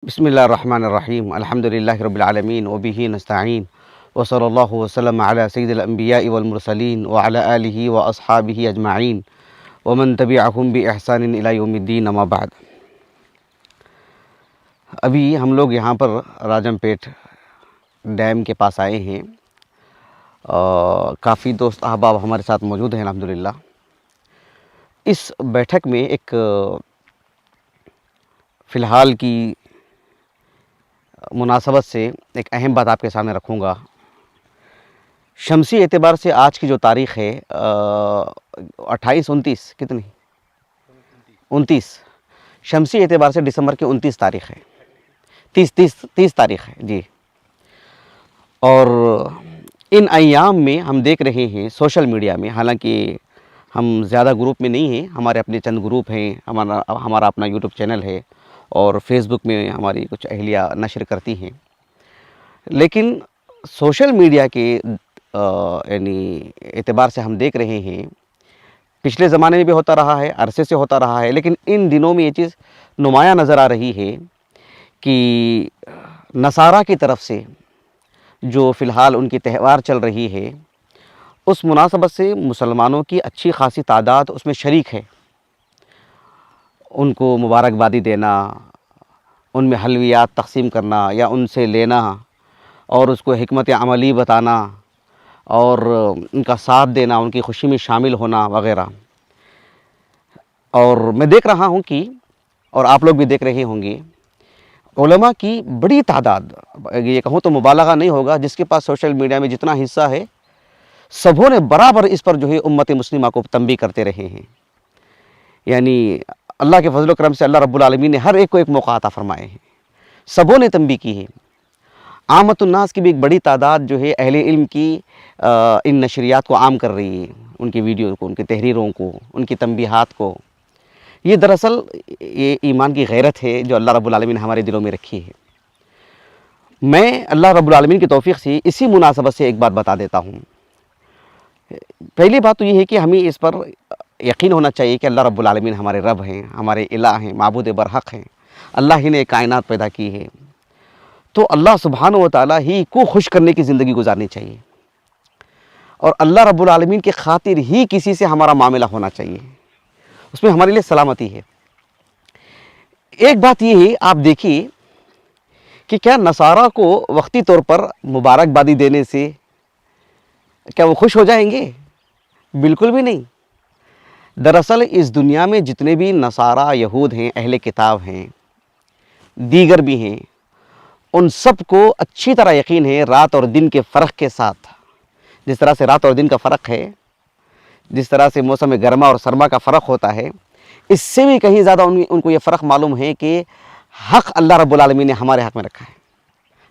بسم اللہ الرحمن الرحیم الحمد للہ رب العالمین وبہ نستعین وصلی اللہ وسلم علی سید الانبیاء والمرسلین وعلی آلہ واصحابہ اجمعین ومن تبعہم باحسان الی یوم الدین اما بعد۔ ابھی ہم لوگ یہاں پر راجم پیٹ ڈیم کے پاس آئے ہیں، کافی دوست احباب ہمارے ساتھ موجود ہیں الحمدللہ۔ اس بیٹھک میں ایک فی الحال کی مناسبت سے ایک اہم بات آپ کے سامنے رکھوں گا۔ شمسی اعتبار سے آج کی جو تاریخ ہے 29 شمسی اعتبار سے دسمبر کی 29 تاریخ ہے، 30 تاریخ ہے جی۔ اور ان ایام میں ہم دیکھ رہے ہیں سوشل میڈیا میں، حالانکہ ہم زیادہ گروپ میں نہیں ہیں، ہمارے اپنے چند گروپ ہیں، ہمارا اپنا یوٹیوب چینل ہے اور فیس بک میں ہماری کچھ اہلیہ نشر کرتی ہیں، لیکن سوشل میڈیا کے اعتبار سے ہم دیکھ رہے ہیں، پچھلے زمانے میں بھی ہوتا رہا ہے، عرصے سے ہوتا رہا ہے، لیکن ان دنوں میں یہ چیز نمایاں نظر آ رہی ہے کہ نصارہ کی طرف سے جو فی الحال ان کی تہوار چل رہی ہے، اس مناسبت سے مسلمانوں کی اچھی خاصی تعداد اس میں شریک ہے۔ ان کو مبارکبادی دینا، ان میں حلویات تقسیم کرنا یا ان سے لینا اور اس کو حکمت عملی بتانا اور ان کا ساتھ دینا، ان کی خوشی میں شامل ہونا وغیرہ۔ اور میں دیکھ رہا ہوں کہ اور آپ لوگ بھی دیکھ رہے ہوں گے، علماء کی بڑی تعداد، یہ کہوں تو مبالغہ نہیں ہوگا، جس کے پاس سوشل میڈیا میں جتنا حصہ ہے سبوں نے برابر اس پر جو ہے امت مسلمہ کو تنبیہ کرتے رہے ہیں۔ یعنی اللہ کے فضل و کرم سے اللہ رب العالمین نے ہر ایک کو ایک موقع عطا فرمائے ہیں، سبوں نے تنبیہ کی ہے۔ عامت الناس کی بھی ایک بڑی تعداد جو ہے اہل علم کی ان نشریات کو عام کر رہی ہے، ان کی ویڈیو کو، ان کی تحریروں کو، ان کی تنبیہات کو۔ یہ دراصل یہ ایمان کی غیرت ہے جو اللہ رب العالمین نے ہمارے دلوں میں رکھی ہے۔ میں اللہ رب العالمین کی توفیق سے اسی مناسبت سے ایک بات بتا دیتا ہوں۔ پہلی بات تو یہ ہے کہ ہمیں اس پر یقین ہونا چاہیے کہ اللہ رب العالمین ہمارے رب ہیں، ہمارے الہ ہیں، معبود برحق ہیں، اللہ ہی نے کائنات پیدا کی ہے، تو اللہ سبحانہ و تعالیٰ ہی کو خوش کرنے کی زندگی گزارنی چاہیے، اور اللہ رب العالمین کی خاطر ہی کسی سے ہمارا معاملہ ہونا چاہیے، اس میں ہمارے لیے سلامتی ہے۔ ایک بات یہ ہے، آپ دیکھیے کہ کیا نصارہ کو وقتی طور پر مبارکبادی دینے سے کیا وہ خوش ہو جائیں گے؟ بالکل بھی نہیں۔ دراصل اس دنیا میں جتنے بھی نصارہ یہود ہیں، اہل کتاب ہیں، دیگر بھی ہیں، ان سب کو اچھی طرح یقین ہے رات اور دن کے فرق کے ساتھ، جس طرح سے رات اور دن کا فرق ہے، جس طرح سے موسم گرما اور سرما کا فرق ہوتا ہے، اس سے بھی کہیں زیادہ ان کو یہ فرق معلوم ہے کہ حق اللہ رب العالمین نے ہمارے حق میں رکھا ہے،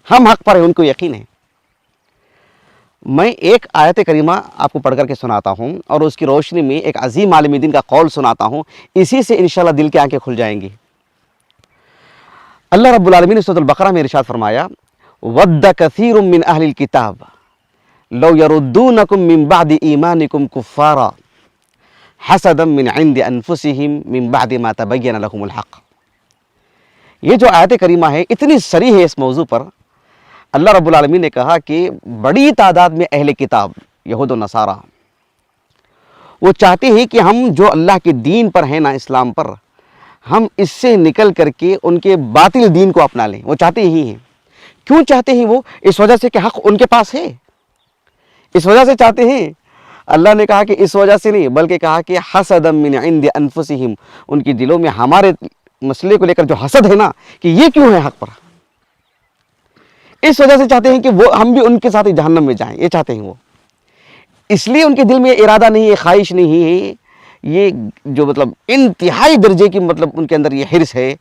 ہم حق پر ہیں، ان کو یقین ہے۔ میں ایک آیت کریمہ آپ کو پڑھ کر کے سناتا ہوں اور اس کی روشنی میں ایک عظیم عالم دین کا قول سناتا ہوں، اسی سے انشاءاللہ دل کی آنکھیں کھل جائیں گی۔ اللہ رب العالمین نے سورۃ البقرہ میں ارشاد فرمایا، وَدَّ كَثِيرٌ مِّنْ أَهْلِ الْكِتَابِ لَوْ يَرُدُّونَكُم مِّن بَعْدِ إِيمَانِكُمْ كُفَّارًا حَسَدًا مِّنْ عِندِ أَنفُسِهِم مِّن بَعْدِ مَا تَبَيَّنَ لَهُمُ الْحَقُّ۔ یہ جو آیت کریمہ ہے اتنی صریح ہے اس موضوع پر، اللہ رب العالمین نے کہا کہ بڑی تعداد میں اہل کتاب یہود و نصارہ وہ چاہتے ہیں کہ ہم جو اللہ کے دین پر ہیں نا، اسلام پر، ہم اس سے نکل کر کے ان کے باطل دین کو اپنا لیں۔ وہ چاہتے ہی ہیں۔ کیوں چاہتے ہیں وہ؟ اس وجہ سے کہ حق ان کے پاس ہے، اس وجہ سے چاہتے ہیں۔ اللہ نے کہا کہ اس وجہ سے نہیں، بلکہ کہا کہ حسدا من عند انفسہم، ان کی دلوں میں ہمارے مسئلے کو لے کر جو حسد ہے نا کہ یہ کیوں ہے حق پر، اس وجہ سے چاہتے ہیں کہ وہ ہم بھی ان کے ساتھ جہنم میں جائیں، یہ چاہتے ہیں وہ۔ اس لیے ان کے دل میں ارادہ نہیں ہے، خواہش نہیں ہے، یہ جو مطلب انتہائی درجے کی مطلب ان کے اندر یہ حرص ہے،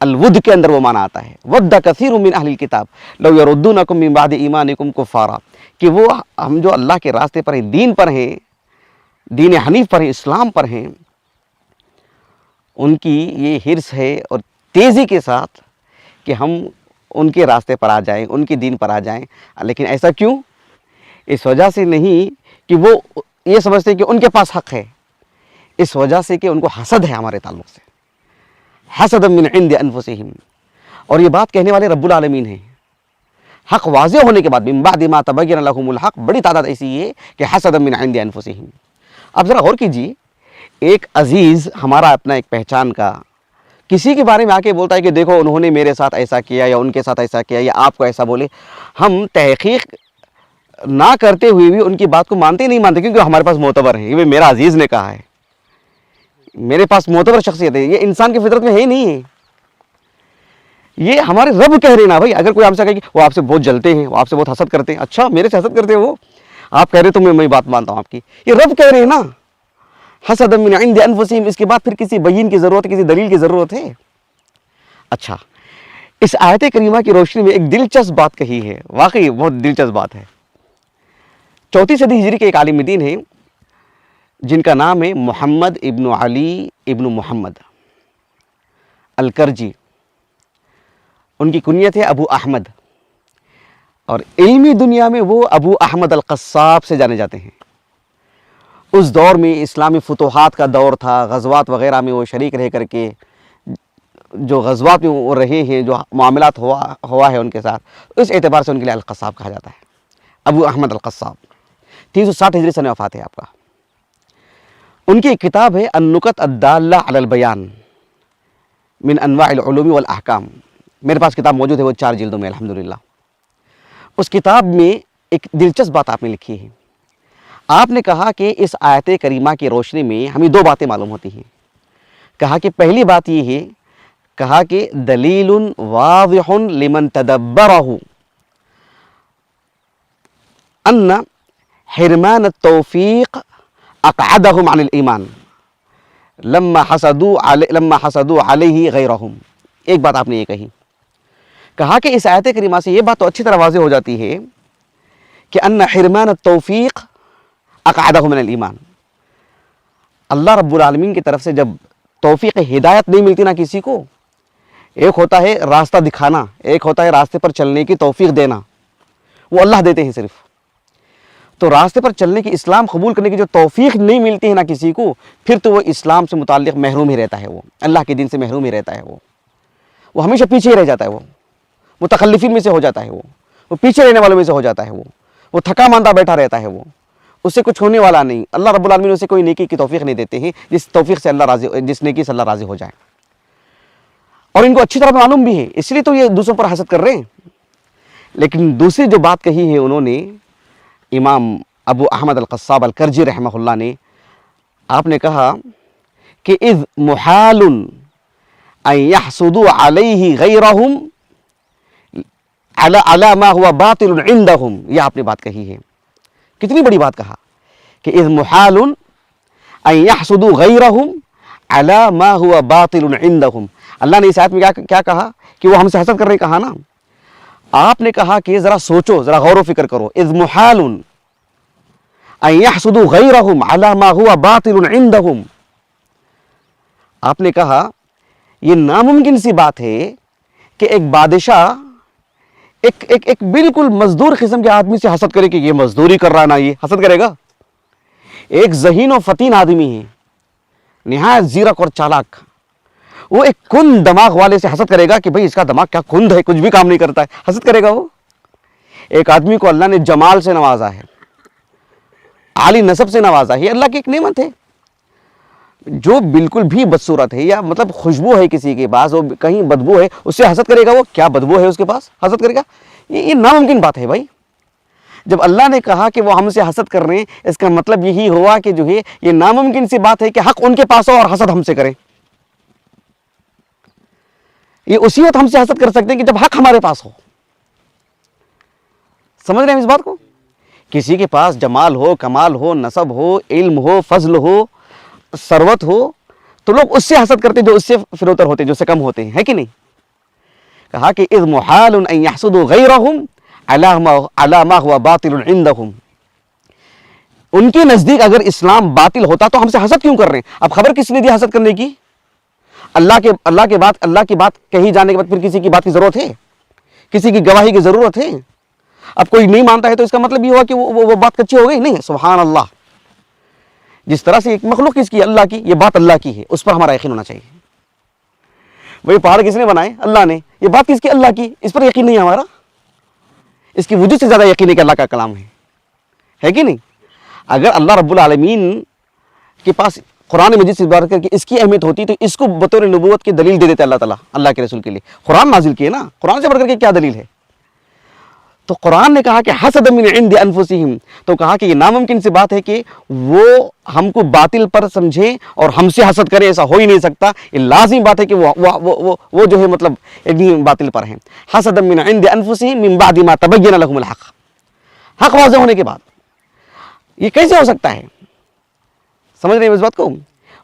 الود کے اندر وہ معنی آتا ہے، وَدَّ كَثِيرٌ مِّنْ أَهْلِ الْكِتَابِ لَوْ يَرُدُّونَكُم مِّن بَعْدِ إِيمَانِكُمْ كُفَّارًا، کہ وہ ہم جو اللہ کے راستے پر ہیں، دین پر ہیں، دین حنیف پر ہیں، اسلام پر ہیں، ان کی یہ حرص ہے اور تیزی کے ساتھ کہ ہم ان کے راستے پر آ جائیں، ان کے دین پر آ جائیں۔ لیکن ایسا کیوں؟ اس وجہ سے نہیں کہ وہ یہ سمجھتے ہیں کہ ان کے پاس حق ہے، اس وجہ سے کہ ان کو حسد ہے ہمارے تعلق سے، حسد من عند انفسہم، اور یہ بات کہنے والے رب العالمین ہیں. حق واضح ہونے کے بعد من بعد ما تبین لهم الحق, بڑی تعداد ایسی ہے کہ حسدا من عند انفسهم. اب ذرا غور کیجیے, ایک عزیز ہمارا اپنا ایک پہچان کا کسی کے بارے میں آ کے بولتا ہے کہ دیکھو انہوں نے میرے ساتھ ایسا کیا یا ان کے ساتھ ایسا کیا یا آپ کو ایسا بولے, ہم تحقیق نہ کرتے ہوئے بھی ان کی بات کو مانتے نہیں مانتے, کیونکہ ہمارے پاس معتبر ہیں, یہ میرا عزیز نے کہا ہے, میرے پاس معتبر شخصیت ہے. یہ انسان کی فطرت میں ہے ہی نہیں ہے, یہ ہمارے رب کہہ رہے نا بھائی. اگر کوئی آپ سے کہے کہ وہ آپ سے بہت جلتے ہیں, وہ آپ سے بہت حسد کرتے ہیں, اچھا میرے سے حسد کرتے ہیں وہ, آپ کہہ رہے تو میں بات مانتا ہوں آپ کی, یہ رب کہہ رہے ہیں نا حسد من عند انفسهم. اس کے بعد پھر کسی بین کی ضرورت, کسی دلیل کی ضرورت ہے؟ اچھا, اس آیت کریمہ کی روشنی میں ایک دلچسپ بات کہی ہے, واقعی بہت دلچسپ بات ہے. 4 صدی ہجری کے ایک عالم دین ہیں جن کا نام ہے محمد ابن علی ابن محمد الکرجی. ان کی کنیت ہے ابو احمد, اور علمی دنیا میں وہ ابو احمد القصاب سے جانے جاتے ہیں. اس دور میں اسلامی فتوحات کا دور تھا, غزوات وغیرہ میں وہ شریک رہ کر کے جو غزوات میں وہ رہے ہیں, جو معاملات ہوا ہے ان کے ساتھ, اس اعتبار سے ان کے لیے القصاب کہا جاتا ہے. ابو احمد القصاب 360 ہجری سن وفات ہے آپ کا. ان کی ایک کتاب ہے النکت الدالہ علی البیان من انواع العلوم والاحکام. میرے پاس کتاب موجود ہے, وہ 4 جلدوں میں الحمدللہ. اس کتاب میں ایک دلچسپ بات آپ نے لکھی ہے. آپ نے کہا کہ اس آیت کریمہ کی روشنی میں ہمیں 2 باتیں معلوم ہوتی ہیں. کہا کہ پہلی بات یہ ہے, کہا کہ دلیل واضح لمن تدبرہ ان حرمان التوفیق اقعدهم عن الایمان لما حسدوا علیہ غیرہم. ایک بات آپ نے یہ کہی, کہا کہ اس آیت کریمہ سے یہ بات تو اچھی طرح واضح ہو جاتی ہے کہ ان حرمان التوفیق اقعدهم من الایمان. اللہ رب العالمین کی طرف سے جب توفیق ہدایت نہیں ملتی نا کسی کو, ایک ہوتا ہے راستہ دکھانا, ایک ہوتا ہے راستے پر چلنے کی توفیق دینا, وہ اللہ دیتے ہیں صرف. تو راستے پر چلنے کی, اسلام قبول کرنے کی جو توفیق نہیں ملتی ہے نا کسی کو, پھر تو وہ اسلام سے متعلق محروم ہی رہتا ہے, وہ اللہ کے دین سے محروم ہی رہتا ہے, وہ ہمیشہ پیچھے ہی رہ جاتا ہے, وہ متخلفین میں سے ہو جاتا ہے, وہ پیچھے رہنے والوں میں سے ہو جاتا ہے, وہ تھکا ماندہ بیٹھا رہتا ہے, وہ اس سے کچھ ہونے والا نہیں. اللہ رب العالمین اسے کوئی نیکی کی توفیق نہیں دیتے ہیں جس توفیق سے اللہ راضی, جس نیکی سے اللہ راضی ہو جائے. اور ان کو اچھی طرح معلوم بھی ہے, اس لیے تو یہ دوسروں پر حسد کر رہے ہیں. لیکن دوسری جو بات کہی ہے انہوں نے, امام ابو احمد القصاب الکرجی رحمہ اللہ نے, آپ نے کہا کہ اذ محال ان يحسدوا علیہ غیرہم علی ما هو باطل عندہم. یہ آپ نے بات کہی ہے, کتنی بڑی بات کہا کہ اذ محال ان يحسدوا غیرہم علی ما هو باطل عندہم. اللہ نے اس آیت میں کیا کہا کہ وہ ہم سے حسد کر رہے, کہا نا. آپ نے کہا کہ ذرا سوچو, ذرا غور و فکر کرو. اذ محال ان يحسدوا غیرہم علی ما هو باطل عندہم. آپ نے کہا یہ ناممکن سی بات ہے کہ ایک بادشاہ ایک بالکل مزدور قسم کے آدمی سے حسد کرے کہ یہ مزدوری کر رہا نا, یہ حسد کرے گا. ایک ذہین و فتین آدمی ہے, نہایت زیرک اور چالاک, وہ ایک کند دماغ والے سے حسد کرے گا کہ بھئی اس کا دماغ کیا کند ہے, کچھ بھی کام نہیں کرتا ہے, حسد کرے گا وہ. ایک آدمی کو اللہ نے جمال سے نوازا ہے, عالی نسب سے نوازا ہے, اللہ کی ایک نعمت ہے. جو بالکل بھی بدصورت ہے یا مطلب خوشبو ہے کسی کے پاس, وہ کہیں بدبو ہے, اس سے حسد کرے گا, وہ کیا بدبو ہے اس کے پاس, حسد کرے گا. یہ ناممکن بات ہے بھائی. جب اللہ نے کہا کہ وہ ہم سے حسد کر رہے ہیں, اس کا مطلب یہی ہوا کہ جو ہے یہ ناممکن سی بات ہے کہ حق ان کے پاس ہو اور حسد ہم سے کریں. یہ اسی وقت ہم سے حسد کر سکتے ہیں کہ جب حق ہمارے پاس ہو. سمجھ رہے ہیں اس بات کو؟ کسی کے پاس جمال ہو, کمال ہو, نسب ہو, علم ہو, فضل ہو, ثروت ہو, تو لوگ اس سے حسد کرتے جو اس سے فروتر ہوتے, جو سے کم ہوتے ہیں, ہے کہ نہیں. کہا کہ اذ محال ان يحسدوا غیرہم علی ما هو باطل عندہم. ان کے نزدیک اگر اسلام باطل ہوتا تو ہم سے حسد کیوں کر رہے ہیں؟ اب خبر کس نے دی حسد کرنے کی؟ اللہ کی بات کہی جانے کے بعد پھر کسی کی بات کی ضرورت ہے, کسی کی گواہی کی ضرورت ہے. اب کوئی نہیں مانتا ہے تو اس کا مطلب یہ ہوا کہ وہ بات کچی ہو گئی نہیں. سبحان اللہ. جس طرح سے ایک مخلوق کس کی, اللہ کی, یہ بات اللہ کی ہے, اس پر ہمارا یقین ہونا چاہیے. بھئی پہاڑ کس نے بنائے؟ اللہ نے. یہ بات کس کی؟ اللہ کی. اس پر یقین نہیں ہے ہمارا. اس کی وجود سے زیادہ یقین ہے کہ اللہ کا کلام ہے کہ نہیں؟ اگر اللہ رب العالمین کے پاس قرآن مجید سے بات کر کے اس کی اہمیت ہوتی تو اس کو بطور نبوت کی دلیل دے دیتے اللہ تعالیٰ اللہ کے رسول کے لیے. قرآن نازل کیے نا, قرآن سے بڑھ کر کے کیا دلیل ہے؟ تو قرآن نے کہا کہ حسد من عند انفسہم, تو کہا کہ یہ ناممکن سی بات ہے کہ وہ ہم کو باطل پر سمجھیں اور ہم سے حسد کریں, ایسا ہو ہی نہیں سکتا. یہ لازمی بات ہے کہ وہ جو ہے مطلب باطل پر ہیں. حسد من عند انفسہم من بعد ما تبین لہم الحق, حق واضح ہونے کے بعد. یہ کیسے ہو سکتا ہے؟ سمجھ رہے ہیں اس بات کو؟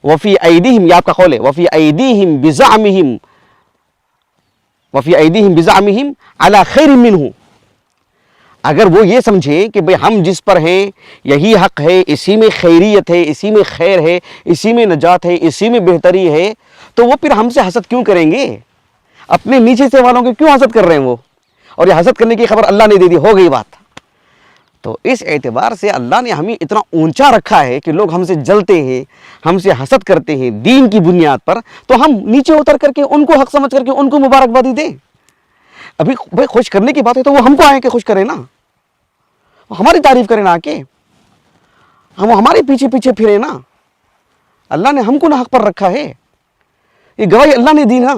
وفی ایدیہم, یہ آپ کا قول ہے, وفی ایدیہم بزعمہم علی خیر منہ. اگر وہ یہ سمجھیں کہ بھئی ہم جس پر ہیں یہی حق ہے, اسی میں خیریت ہے, اسی میں خیر ہے, اسی میں نجات ہے, اسی میں بہتری ہے, تو وہ پھر ہم سے حسد کیوں کریں گے؟ اپنے نیچے سے والوں کے کیوں حسد کر رہے ہیں وہ؟ اور یہ حسد کرنے کی خبر اللہ نے دے دی, ہو گئی بات. تو اس اعتبار سے اللہ نے ہمیں اتنا اونچا رکھا ہے کہ لوگ ہم سے جلتے ہیں, ہم سے حسد کرتے ہیں دین کی بنیاد پر, تو ہم نیچے اتر کر کے ان کو حق سمجھ کر کے ان کو مبارکبادی دیں. ابھی بھائی خوش کرنے کی بات ہے تو وہ ہم کو آئیں کہ خوش کریں نا, ہماری تعریف کریں نا, کہ ہم ہمارے پیچھے پیچھے پھرے نا. اللہ نے ہم کو نہ حق پر رکھا ہے, یہ گواہی اللہ نے دی نا.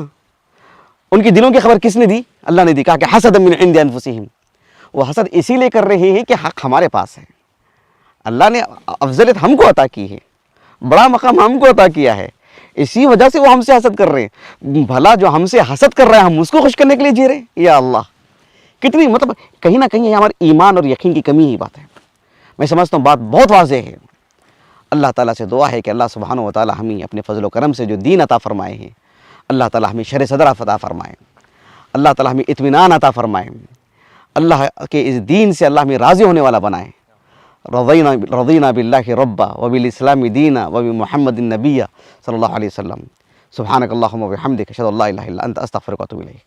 ان کے دلوں کی خبر کس نے دی؟ اللہ نے دی. کہا کہ حسد من عند انفسہم, وہ حسد اسی لیے کر رہے ہیں کہ حق ہمارے پاس ہے. اللہ نے افضلیت ہم کو عطا کی ہے, بڑا مقام ہم کو عطا کیا ہے, اسی وجہ سے وہ ہم سے حسد کر رہے ہیں. بھلا جو ہم سے حسد کر رہے ہیں ہم اس کو خوش کرنے کے لیے جی رہے ہیں. یا اللہ, کتنی مطلب کہیں نہ کہیں ہمارے ایمان اور یقین کی کمی ہی بات ہے. میں سمجھتا ہوں بات بہت واضح ہے. اللہ تعالیٰ سے دعا ہے کہ اللہ سبحانہ و تعالیٰ ہمیں اپنے فضل و کرم سے جو دین عطا فرمائے ہیں, اللہ تعالیٰ ہمیں شرح صدر عطا فرمائے, اللہ تعالیٰ ہمیں اطمینان عطا فرمائے, اللہ کے اس دین سے اللہ ہمیں راضی ہونے والا بنائے. رضینا باللہ ربا وبالاسلام دینا وبمحمد النبی صلی اللہ علیہ وسلم. سبحانک اللہم وبحمدک اشہد ان لا الہ الا انت استغفرک واتوب الیک.